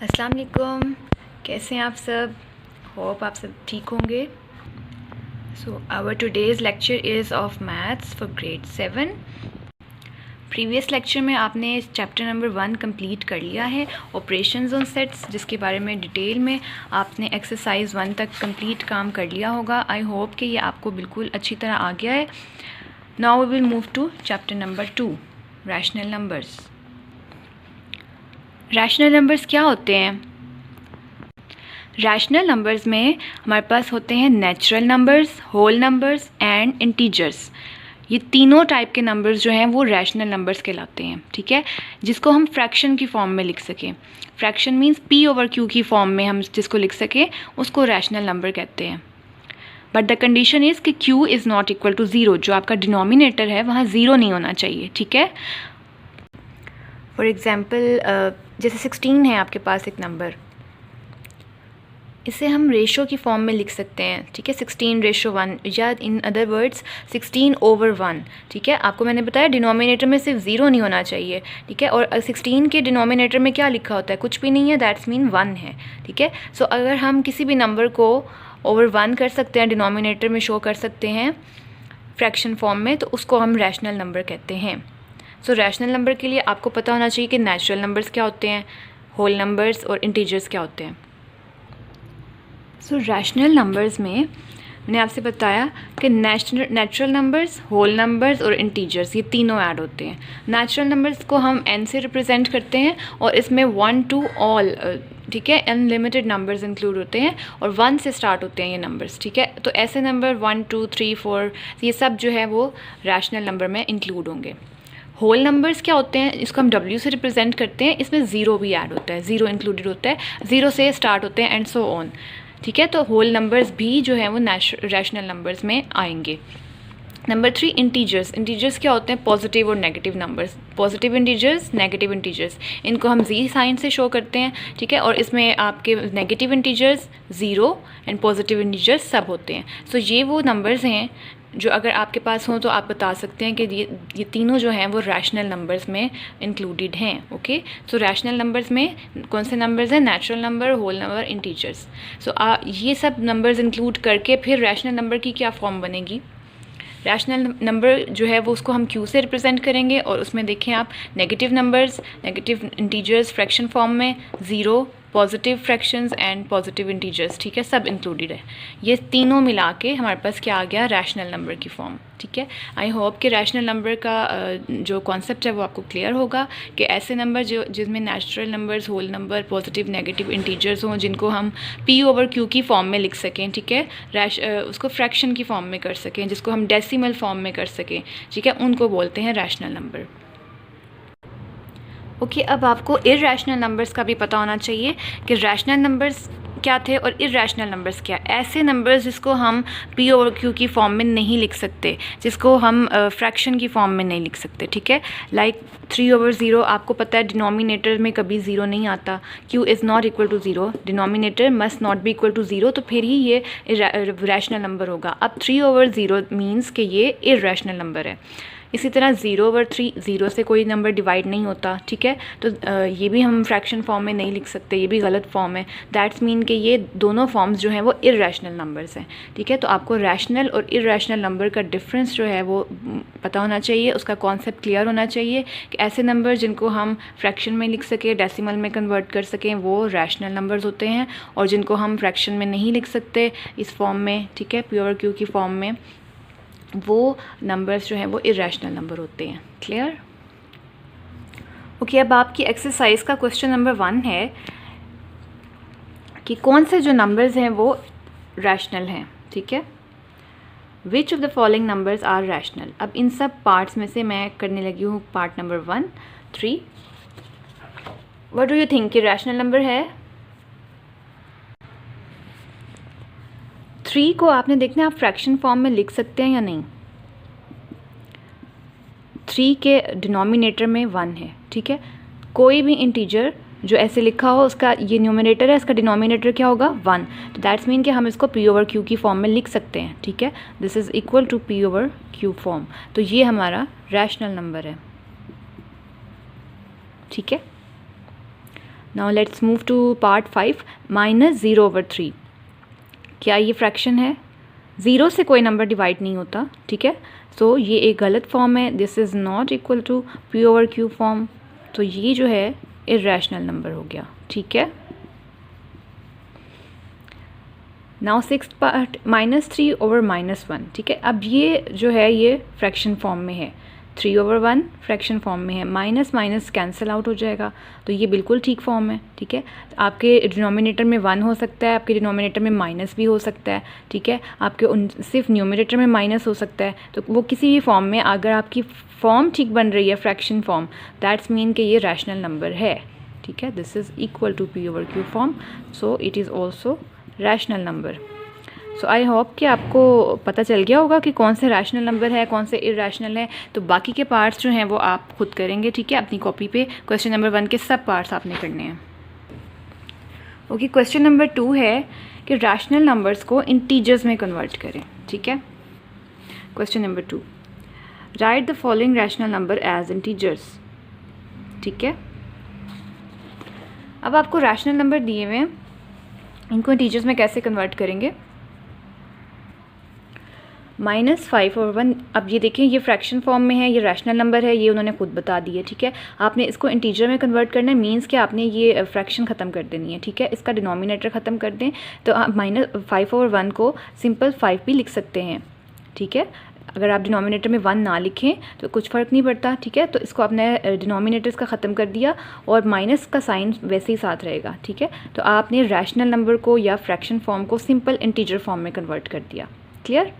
अस्सलाम वालेकुम, कैसे हैं आप सब? होप आप सब ठीक होंगे। So our today's lecture is of maths for grade 7। Previous lecture में आपने चैप्टर नंबर 1 कंप्लीट कर लिया है, ऑपरेशंस ऑन सेट्स, जिसके बारे में डिटेल में आपने एक्सरसाइज 1 तक कंप्लीट काम कर लिया होगा। आई होप कि ये आपको बिल्कुल अच्छी तरह आ गया है। Now we will move to chapter number 2, rational numbers. Rational numbers क्या होते हैं? रैशनल नंबर्स में हमारे पास होते हैं natural numbers, whole numbers and integers. ये तीनों टाइप के नंबर्स जो हैं वो रैशनल नंबर्स कहलाते हैं, ठीक है, जिसको हम फ्रैक्शन की फॉर्म में लिख सकें। फ्रैक्शन मींस p/q की फॉर्म में हम जिसको लिख सकें उसको रैशनल नंबर कहते हैं। बट द कंडीशन इज़ कि q is not equal to zero. जो आपका डिनोमिनेटर है वहाँ ज़ीरो नहीं होना चाहिए, ठीक है। फॉर एग्ज़ाम्पल जैसे 16 है आपके पास एक नंबर, इसे हम रेशो की फॉर्म में लिख सकते हैं, ठीक है, 16:1, या इन अदर वर्ड्स 16/1, ठीक है। आपको मैंने बताया डिनोमिनेटर में सिर्फ ज़ीरो नहीं होना चाहिए, ठीक है। और 16 के डिनोमिनेटर में क्या लिखा होता है? कुछ भी नहीं है, दैट्स मीन 1 है, ठीक है। सो अगर हम किसी भी नंबर को ओवर 1 कर सकते हैं, डिनोमिनेटर में शो कर सकते हैं फ्रैक्शन फॉर्म में, तो उसको हम रैशनल नंबर कहते हैं। सो रैशनल नंबर के लिए आपको पता होना चाहिए कि नेचुरल नंबर्स क्या होते हैं, होल नंबर्स और इंटीजर्स क्या होते हैं। सो रैशनल नंबर्स में मैंने आपसे बताया कि नेचुरल नंबर्स, होल नंबर्स और इंटीजर्स, ये तीनों ऐड होते हैं। नेचुरल नंबर्स को हम n से रिप्रेजेंट करते हैं और इसमें 1 to all, ठीक है, अनलिमिटेड नंबर्स इंक्लूड होते हैं और 1 से स्टार्ट होते हैं ये नंबर्स, ठीक है। तो ऐसे नंबर 1 2 3 4 ये सब जो है वो रैशनल नंबर में इंक्लूड होंगे। होल नंबर्स क्या होते हैं? इसको हम W से रिप्रेजेंट करते हैं, इसमें ज़ीरो भी ऐड होता है, ज़ीरो इंक्लूडेड होता है, ज़ीरो से स्टार्ट होते हैं एंड सो ऑन, ठीक है। तो होल नंबर्स भी जो है वो रैशनल नंबर्स में आएंगे। Number 3, integers. इंटीजर्स क्या होते हैं? पॉजिटिव और negative numbers. Positive integers, negative integers, इनको हम जी साइन से शो करते हैं, ठीक है। और इसमें आपके negative integers zero and positive integers सब होते हैं। सो ये वो नंबर्स हैं जो अगर आपके पास हों तो आप बता सकते हैं कि ये तीनों जो हैं वो रैशनल नंबर्स में इंक्लूडेड हैं, ओके। सो रैशनल नंबर्स में कौन से नंबर्स हैं? Natural number, whole number, integers. So ये सब नंबर्स इंक्लूड करके फिर रैशनल नंबर की क्या फॉर्म बनेगी? रैशनल नंबर जो है वो उसको हम q से रिप्रेजेंट करेंगे और उसमें देखें आप negative numbers, negative integers fraction form में, zero, positive fractions and positive integers, ठीक है, सब इंक्लूडेड है। ये तीनों मिला के हमारे पास क्या आ गया? रैशनल नंबर की फॉर्म, ठीक है। आई होप कि रैशनल नंबर का जो कॉन्सेप्ट है वो आपको क्लियर होगा कि ऐसे नंबर जो जिसमें natural numbers, whole number, positive, negative integers हों, जिनको हम p/q की फॉर्म में लिख सकें, ठीक है, उसको फ्रैक्शन की फॉर्म में कर सकें, जिसको हम डेसिमल फॉर्म में कर सकें, ठीक है, उनको बोलते हैं रैशनल नंबर। ओके, अब आपको इरैशनल नंबर्स का भी पता होना चाहिए कि रैशनल नंबर्स क्या थे और इरैशनल नंबर्स क्या। ऐसे नंबर्स जिसको हम p/q की फॉर्म में नहीं लिख सकते, जिसको हम फ्रैक्शन की फॉर्म में नहीं लिख सकते, ठीक है। लाइक 3/0, आपको पता है डिनोमिनेटर में कभी ज़ीरो नहीं आता, q is not equal to zero, denominator must not be equal to zero, तो फिर ही ये रैशनल नंबर होगा। अब 3/0 मीन्स कि ये इरैशनल नंबर है। इसी तरह 0/3, ज़ीरो से कोई नंबर डिवाइड नहीं होता, ठीक है। तो ये भी हम फ्रैक्शन फॉर्म में नहीं लिख सकते, ये भी गलत फॉर्म है। दैट्स मीन कि ये दोनों फॉर्म्स जो हैं वो इरैशनल नंबर्स हैं, ठीक है। तो आपको रैशनल और इरैशनल नंबर का डिफरेंस जो है वो पता होना चाहिए, उसका कॉन्सेप्ट क्लियर होना चाहिए कि ऐसे नंबर जिनको हम फ्रैक्शन में लिख सकें, डेसिमल में कन्वर्ट कर सकें, वो रैशनल नंबर्स होते हैं, और जिनको हम फ्रैक्शन में नहीं लिख सकते इस फॉर्म में, ठीक है, p/q की फॉर्म में, वो नंबर्स जो हैं वो इरैशनल नंबर होते हैं। क्लियर? ओके, अब आपकी एक्सरसाइज का क्वेश्चन नंबर 1 है कि कौन से जो नंबर्स हैं वो रैशनल हैं, ठीक है। Which of the following numbers are rational. अब इन सब पार्ट्स में से मैं करने लगी हूँ part number 1, 3। What do you think कि रैशनल नंबर है? 3 को आपने देखना है आप फ्रैक्शन फॉर्म में लिख सकते हैं या नहीं। 3 के डिनोमिनेटर में 1 है, ठीक है। कोई भी इंटीजर जो ऐसे लिखा हो, उसका ये न्यूमरेटर है, इसका डिनोमिनेटर क्या होगा? 1। तो दैट्स मीन कि हम इसको p/q की फॉर्म में लिख सकते हैं, ठीक है। This is equal to p/q form. तो ये हमारा रैशनल नंबर है, ठीक है। Now let's move to part 5, -0/3। क्या ये फ्रैक्शन है? 0 से कोई नंबर डिवाइड नहीं होता, ठीक है। सो ये एक गलत फॉर्म है, this is not equal to P/Q form. तो ये जो है इर्रेशनल नंबर हो गया, ठीक है। नाउ 6th पार्ट, -3/-1, ठीक है। अब ये जो है ये फ्रैक्शन फॉर्म में है, 3/1 फ्रैक्शन फॉर्म में है, माइनस माइनस कैंसिल आउट हो जाएगा, तो ये बिल्कुल ठीक फॉर्म है, ठीक है। आपके डिनोमिनेटर में 1 हो सकता है, आपके डिनोमिनेटर में माइनस भी हो सकता है, ठीक है। आपके सिर्फ न्यूमिनेटर में माइनस हो सकता है, तो वो किसी भी फॉर्म में अगर आपकी फॉर्म ठीक बन रही है, फ्रैक्शन फॉर्म, दैट्स मीन कि ये रैशनल नंबर है, ठीक है। This is equal to P/Q form, so it is also rational number. So I hope कि आपको पता चल गया होगा कि कौन से रैशनल नंबर है, कौन से इर्रेशनल है। तो बाकी के पार्ट्स जो हैं वो आप खुद करेंगे, ठीक है। अपनी कॉपी पे क्वेश्चन नंबर 1 के सब पार्ट्स आपने करने हैं। ओके, क्वेश्चन नंबर 2 है कि रैशनल नंबर्स को इंटीजर्स में कन्वर्ट करें, ठीक है। Question number 2, write the following rational number as integers, ठीक है। अब आपको रैशनल नंबर दिए हुए हैं, इनको इंटीजर्स में कैसे कन्वर्ट करेंगे? -5/1। अब ये देखें, ये फ्रैक्शन फॉर्म में है, ये रैशनल नंबर है, ये उन्होंने खुद बता दिया, ठीक है। आपने इसको इंटीजर में कन्वर्ट करना है, मींस कि आपने ये फ्रैक्शन ख़त्म कर देनी है, ठीक है। इसका डिनोमिनेटर ख़त्म कर दें, तो आप -5/1 को सिंपल 5 भी लिख सकते हैं, ठीक है। अगर आप डिनोमिनेटर में 1 ना लिखें तो कुछ फ़र्क नहीं पड़ता, ठीक है। तो इसको आपने डिनोमिनेटर्स का ख़त्म कर दिया और माइनस का साइन वैसे ही साथ रहेगा, ठीक है। तो आपने रैशनल नंबर को या फ्रैक्शन फॉर्म को सिंपल इंटीजर फॉर्म में कन्वर्ट कर दिया। क्लियर?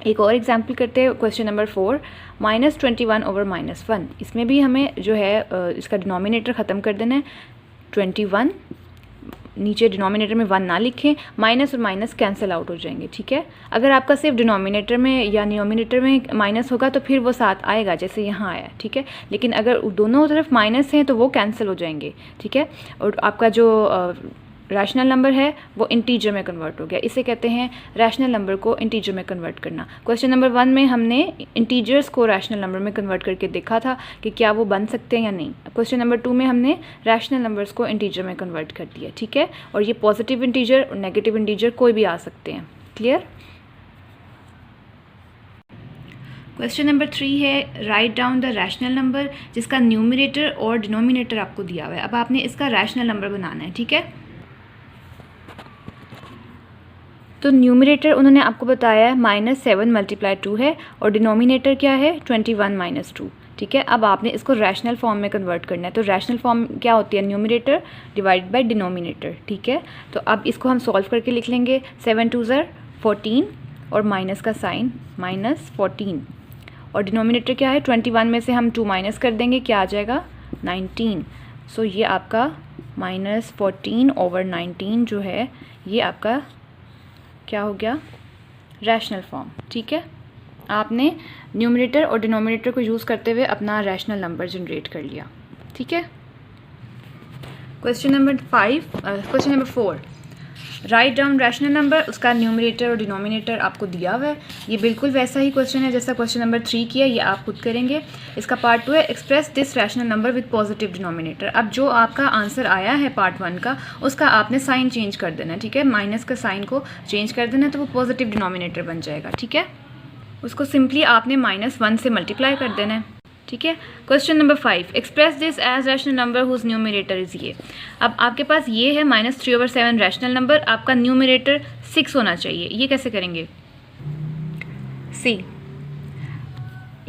एक और एग्जाम्पल करते हैं, क्वेश्चन नंबर 4, -21/-1। इसमें भी हमें जो है इसका डिनोमिनेटर ख़त्म कर देना है, 21, नीचे डिनोमिनेटर में 1 ना लिखें, माइनस और माइनस कैंसिल आउट हो जाएंगे, ठीक है। अगर आपका सिर्फ डिनोमिनेटर में या न्यूमिनेटर में माइनस होगा तो फिर वो साथ आएगा, जैसे यहाँ आया, ठीक है। लेकिन अगर दोनों तरफ माइनस हैं तो वो कैंसिल हो जाएंगे, ठीक है। और आपका जो रैशनल नंबर है वो इंटीजर में कन्वर्ट हो गया, इसे कहते हैं रैशनल नंबर को इंटीजर में कन्वर्ट करना। क्वेश्चन नंबर 1 में हमने इंटीजर्स को रैशनल नंबर में कन्वर्ट करके देखा था कि क्या वो बन सकते हैं या नहीं। क्वेश्चन नंबर 2 में हमने रैशनल नंबर्स को इंटीजर में कन्वर्ट कर दिया, ठीक है। और ये पॉजिटिव इंटीजर और नेगेटिव इंटीजर कोई भी आ सकते हैं। क्लियर? क्वेश्चन नंबर 3 है, write down the rational number, जिसका न्यूमिनेटर और डिनोमिनेटर आपको दिया हुआ है। अब आपने इसका रैशनल नंबर बनाना है, ठीक है। तो न्यूमिनेटर उन्होंने आपको बताया है -7 × 2 है और डिनोमिनेटर क्या है 21 - 2, ठीक है। अब आपने इसको रैशनल फॉर्म में कन्वर्ट करना है। तो रैशनल फॉर्म क्या होती है? न्यूमिनेटर डिवाइड बाय डिनोमिनेटर, ठीक है। तो अब इसको हम सॉल्व करके लिख लेंगे, 7 2 ज़र 14 और माइनस का साइन -14 और डिनोमिनेटर क्या है 21 में से हम 2 माइनस कर देंगे, क्या आ जाएगा 19। सो ये आपका -14/19 जो है ये आपका क्या हो गया? रैशनल फॉर्म, ठीक है। आपने न्यूमरेटर और डिनोमिनेटर को यूज़ करते हुए अपना रैशनल नंबर जनरेट कर लिया, ठीक है। Question number 4, write down rational number, उसका न्यूमरेटर और डिनोमिनेटर आपको दिया हुआ है। ये बिल्कुल वैसा ही क्वेश्चन है जैसा क्वेश्चन नंबर 3 किया, ये आप खुद करेंगे। इसका पार्ट 2 है, express this rational number with positive denominator. अब जो आपका आंसर आया है पार्ट 1 का, उसका आपने साइन चेंज कर देना है, ठीक है। माइनस का साइन को चेंज कर देना तो वो पॉजिटिव डिनोमिनेटर बन जाएगा, ठीक है। उसको सिंपली आपने -1 से मल्टीप्लाई कर देना है, ठीक है। Question number 5, express this as rational number whose numerator is ये। अब आपके पास ये है -3/7 रैशनल नंबर, आपका न्यूमरेटर 6 होना चाहिए। ये कैसे करेंगे? सी,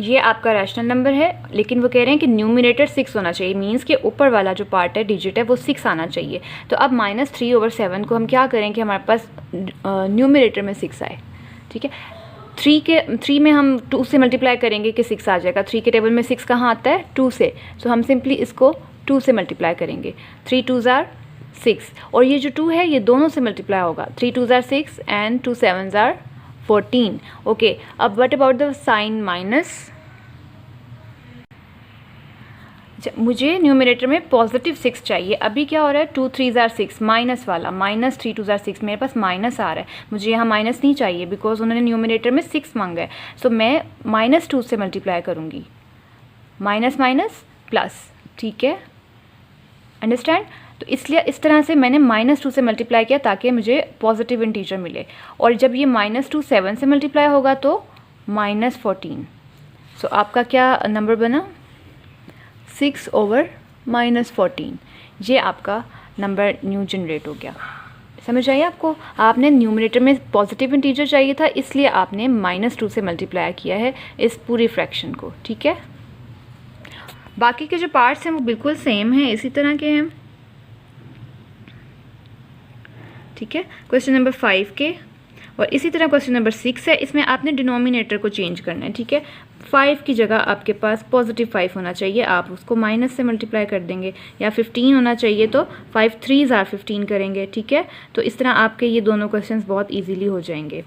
ये आपका रैशनल नंबर है लेकिन वो कह रहे हैं कि न्यूमरेटर 6 होना चाहिए, मींस कि ऊपर वाला जो पार्ट है डिजिट है वो 6 आना चाहिए। तो अब -3/7 को हम क्या करें कि हमारे पास न्यूमरेटर में 6 आए, ठीक है। 3 में हम 2 से मल्टीप्लाई करेंगे कि 6 आ जाएगा। 3 के टेबल में 6 कहाँ आता है? 2 से। सो हम सिंपली इसको 2 से मल्टीप्लाई करेंगे, 3 2 ज़ार 6 और ये जो 2 है ये दोनों से मल्टीप्लाई होगा, 3 2 ज़ार 6 एंड 2 7 ज़ार 14। ओके, अब what about the sign minus? मुझे न्यूमरेटर में पॉजिटिव 6 चाहिए। अभी क्या हो रहा है? 2 3 ज़ार 6 माइनस वाला, -3 2 ज़ार 6 मेरे पास माइनस आ रहा है, मुझे यहाँ माइनस नहीं चाहिए बिकॉज उन्होंने न्यूमरेटर में 6 मांगा है। सो मैं -2 से मल्टीप्लाई करूँगी, माइनस माइनस प्लस, ठीक है। अंडरस्टैंड। तो इसलिए इस तरह से मैंने -2 से मल्टीप्लाई किया ताकि मुझे पॉजिटिव इंटीजर मिले, और जब ये -2 7 से मल्टीप्लाई होगा तो -14। सो आपका क्या नंबर बना, 6/-14। ये आपका नंबर न्यू जनरेट हो गया। समझ आइए आपको, आपने न्यूमरेटर में पॉजिटिव इंटीजर चाहिए था, इसलिए आपने -2 से मल्टीप्लाई किया है इस पूरी फ्रैक्शन को। ठीक है, बाकी के जो पार्ट्स हैं वो बिल्कुल सेम हैं, इसी तरह के हैं। ठीक है, क्वेश्चन नंबर 5 के, और इसी तरह क्वेश्चन नंबर 6 है, इसमें आपने डिनोमिनेटर को चेंज करना है। ठीक है, 5 की जगह आपके पास +5 होना चाहिए, आप उसको माइनस से मल्टीप्लाई कर देंगे, या 15 होना चाहिए तो 5 3s are 15 करेंगे। ठीक है, तो इस तरह आपके ये दोनों क्वेश्चंस बहुत इजीली हो जाएंगे।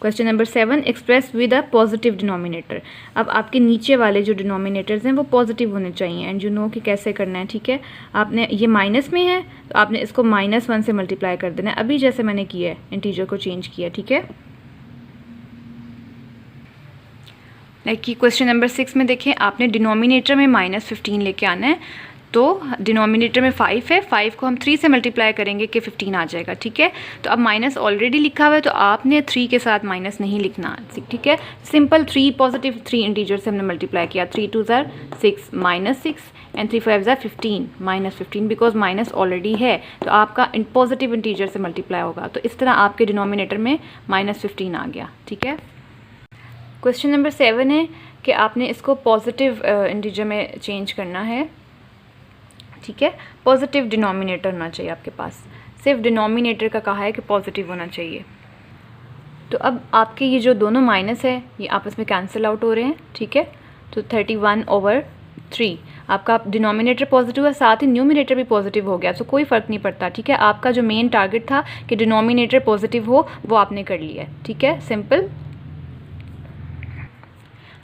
Question number 7, express with a positive denominator. अब आपके नीचे वाले जो डिनोमिनेटर्स हैं वो पॉजिटिव होने चाहिए, एंड यू नो कि कैसे करना है। ठीक है, आपने ये माइनस में है तो आपने इसको -1 से मल्टीप्लाई कर देना है, अभी जैसे मैंने किया है, इंटीजर को चेंज किया। ठीक है, लाइक कि क्वेश्चन नंबर 6 में देखें, आपने डिनोमिनेटर में -15 लेके आना है, तो डिनोमिनेटर में 5 है, 5 को हम 3 से मल्टीप्लाई करेंगे कि 15 आ जाएगा। ठीक है, तो अब माइनस ऑलरेडी लिखा हुआ है तो आपने 3 के साथ माइनस नहीं लिखना। ठीक है, सिंपल 3 पॉजिटिव 3 इंटीजर से हमने मल्टीप्लाई किया, 3 2s are 6 -6 and 3 5s are 15 -15, because minus already है तो आपका पॉजिटिव इंटीजर से मल्टीप्लाई होगा, तो इस तरह आपके डिनोमिनेटर में -15 आ गया। ठीक है, क्वेश्चन नंबर 7 है कि आपने इसको पॉजिटिव इंटीजर में चेंज करना है। ठीक है, पॉजिटिव डिनोमिनेटर होना चाहिए आपके पास, सिर्फ डिनोमिनेटर का कहा है कि पॉजिटिव होना चाहिए। तो अब आपके ये जो दोनों माइनस है ये आपस में कैंसिल आउट हो रहे हैं। ठीक है, तो 31/3 आपका डिनोमिनेटर पॉजिटिव है, साथ ही न्यूमिनेटर भी पॉजिटिव हो गया, तो कोई फ़र्क नहीं पड़ता। ठीक है, आपका जो मेन टारगेट था कि डिनोमिनेटर पॉजिटिव हो वो आपने कर लिया है। ठीक है, सिंपल।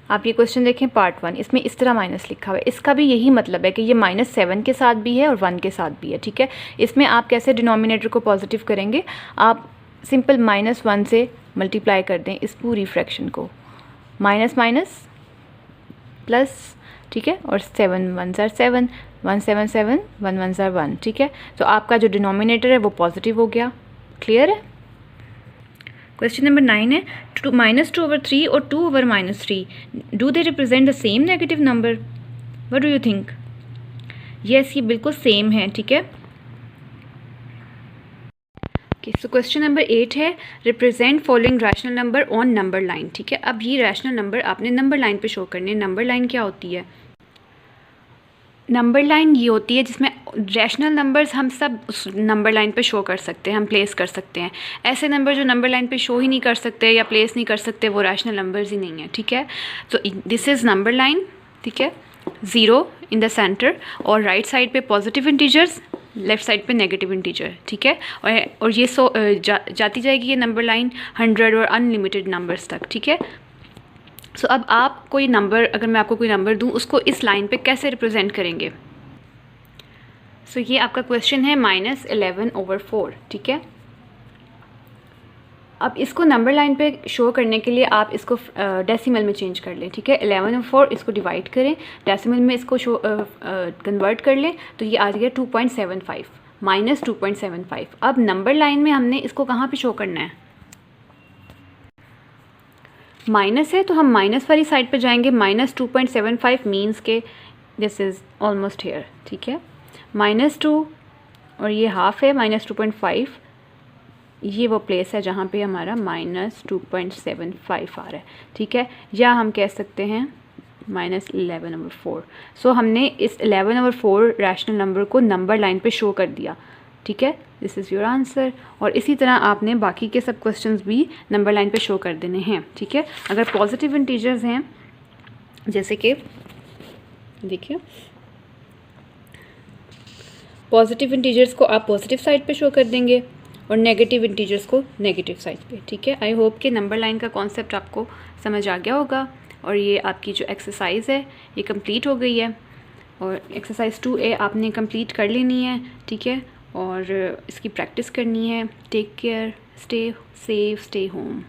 आप ये क्वेश्चन देखें पार्ट 1, इसमें इस तरह माइनस लिखा हुआ है, इसका भी यही मतलब है कि ये -7 के साथ भी है और 1 के साथ भी है। ठीक है, इसमें आप कैसे डिनोमिनेटर को पॉजिटिव करेंगे, आप सिंपल -1 से मल्टीप्लाई कर दें इस पूरी फ्रैक्शन को, माइनस माइनस प्लस। ठीक है, और 7 1s are 7, 1 7 7, 1 1s are 1। ठीक है, तो आपका जो डिनोमिनेटर है वो पॉजिटिव हो गया। क्लियर है। क्वेश्चन नंबर 9 है, -2/3 और 2/-3 do they represent the same negative number, what do you think. Yes, ये बिल्कुल सेम है। ठीक है, सो क्वेश्चन नंबर 8 है, represent following rational number on number line. ठीक है, अब ये रैशनल नंबर आपने नंबर लाइन पे शो करने। नंबर लाइन क्या होती है, नंबर लाइन ये होती है जिसमें रैशनल नंबर्स हम सब उस नंबर लाइन पे शो कर सकते हैं, हम प्लेस कर सकते हैं। ऐसे नंबर जो नंबर लाइन पे शो ही नहीं कर सकते या प्लेस नहीं कर सकते वो रैशनल नंबर्स ही नहीं है। ठीक है, तो दिस इज़ नंबर लाइन। ठीक है, 0 इन द सेंटर और राइट साइड पे पॉजिटिव इंटीजर्स, लेफ़्ट साइड पे नेगेटिव इंटीजर। ठीक है, और ये जाती जाएगी ये नंबर लाइन 100 और अनलिमिटेड नंबर्स तक। ठीक है, सो अब आप कोई नंबर, अगर मैं आपको कोई नंबर दूं उसको इस लाइन पे कैसे रिप्रेजेंट करेंगे। सो ये आपका क्वेश्चन है -11/4। ठीक है, अब इसको नंबर लाइन पे शो करने के लिए आप इसको डेसिमल में चेंज कर लें। ठीक है, 11/4 इसको डिवाइड करें, डेसिमल में इसको कन्वर्ट कर लें, तो ये आ गया 2.75 -2.75। अब नंबर लाइन में हमने इसको कहाँ पे शो करना है, माइनस है तो हम माइनस वाली साइड पे जाएंगे। -2.75 मीन्स के दिस इज़ ऑलमोस्ट हेयर। ठीक है, -2 और ये हाफ है, -2.5 ये वो प्लेस है जहाँ पे हमारा -2.75 आ रहा है। ठीक है, या हम कह सकते हैं -11/4। सो हमने इस 11/4 रैशनल नंबर को नंबर लाइन पे शो कर दिया। ठीक है, दिस इज़ योर आंसर। और इसी तरह आपने बाकी के सब क्वेश्चंस भी नंबर लाइन पे शो कर देने हैं। ठीक है, अगर पॉजिटिव इंटीजर्स हैं जैसे कि देखिए, पॉजिटिव इंटीजर्स को आप पॉजिटिव साइड पे शो कर देंगे और नेगेटिव इंटीजर्स को नेगेटिव साइड पे। ठीक है, आई होप कि नंबर लाइन का कॉन्सेप्ट आपको समझ आ गया होगा। और ये आपकी जो एक्सरसाइज है ये कंप्लीट हो गई है, और एक्सरसाइज 2A आपने कंप्लीट कर लेनी है। ठीक है, और इसकी प्रैक्टिस करनी है। Take care, stay safe, stay home.